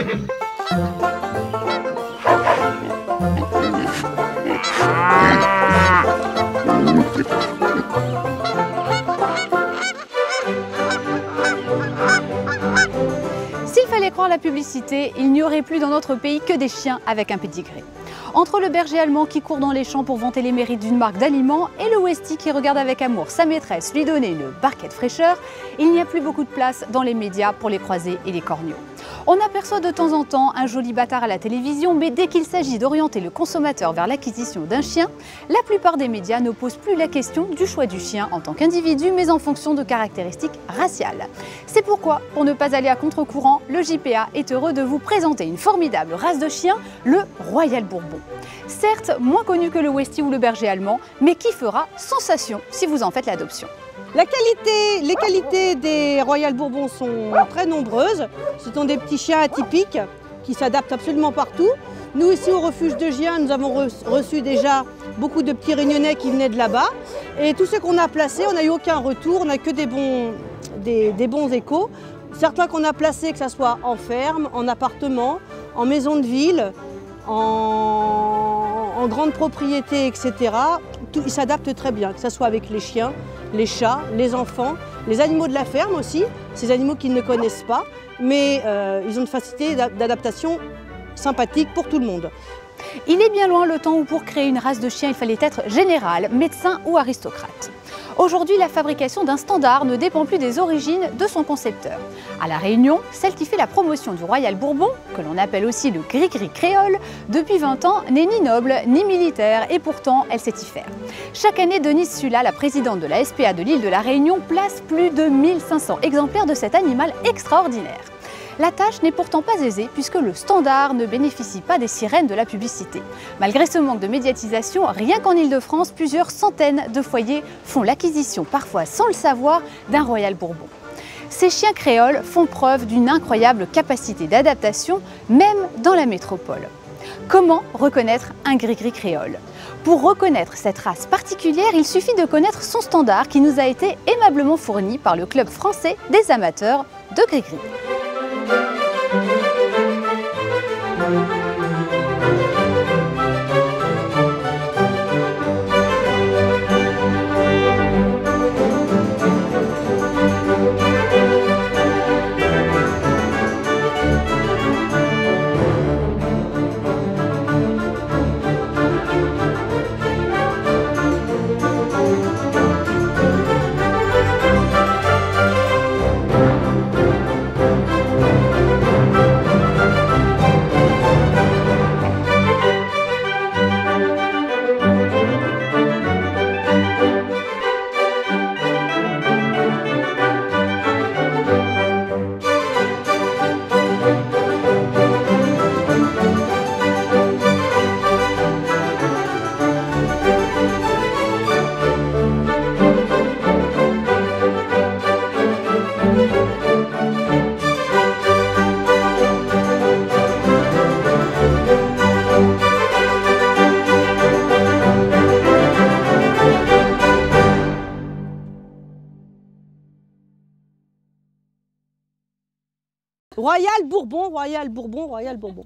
S'il fallait croire la publicité, il n'y aurait plus dans notre pays que des chiens avec un pédigré. Entre le berger allemand qui court dans les champs pour vanter les mérites d'une marque d'aliments et le Westie qui regarde avec amour sa maîtresse lui donner une barquette fraîcheur, il n'y a plus beaucoup de place dans les médias pour les croisés et les corneaux. On aperçoit de temps en temps un joli bâtard à la télévision, mais dès qu'il s'agit d'orienter le consommateur vers l'acquisition d'un chien, la plupart des médias ne posent plus la question du choix du chien en tant qu'individu, mais en fonction de caractéristiques raciales. C'est pourquoi, pour ne pas aller à contre-courant, le JPA est heureux de vous présenter une formidable race de chien, le Royal Bourbon. Certes, moins connu que le Westie ou le berger allemand, mais qui fera sensation si vous en faites l'adoption. Les qualités des Royal Bourbon sont très nombreuses. Ce sont des petits chiens atypiques qui s'adaptent absolument partout. Nous, ici au refuge de Gien, nous avons reçu déjà beaucoup de petits réunionnais qui venaient de là-bas. Et tous ceux qu'on a placés, on n'a eu aucun retour, on n'a que des bons échos. Certains qu'on a placés, que ce soit en ferme, en appartement, en maison de ville, en grande propriété, etc. Ils s'adaptent très bien, que ce soit avec les chiens, les chats, les enfants, les animaux de la ferme aussi, ces animaux qu'ils ne connaissent pas, mais ils ont une facilité d'adaptation sympathique pour tout le monde. Il est bien loin le temps où pour créer une race de chien, il fallait être général, médecin ou aristocrate. Aujourd'hui, la fabrication d'un standard ne dépend plus des origines de son concepteur. À La Réunion, celle qui fait la promotion du Royal Bourbon, que l'on appelle aussi le gris-gris créole, depuis 20 ans n'est ni noble ni militaire et pourtant elle sait y faire. Chaque année, Denise Sula, la présidente de la SPA de l'île de La Réunion, place plus de 1500 exemplaires de cet animal extraordinaire. La tâche n'est pourtant pas aisée puisque le standard ne bénéficie pas des sirènes de la publicité. Malgré ce manque de médiatisation, rien qu'en Île-de-France, plusieurs centaines de foyers font l'acquisition, parfois sans le savoir, d'un Royal Bourbon. Ces chiens créoles font preuve d'une incroyable capacité d'adaptation, même dans la métropole. Comment reconnaître un gris-gris créole? Pour reconnaître cette race particulière, il suffit de connaître son standard qui nous a été aimablement fourni par le Club français des amateurs de gris-gris. Royal Bourbon, Royal Bourbon, Royal Bourbon.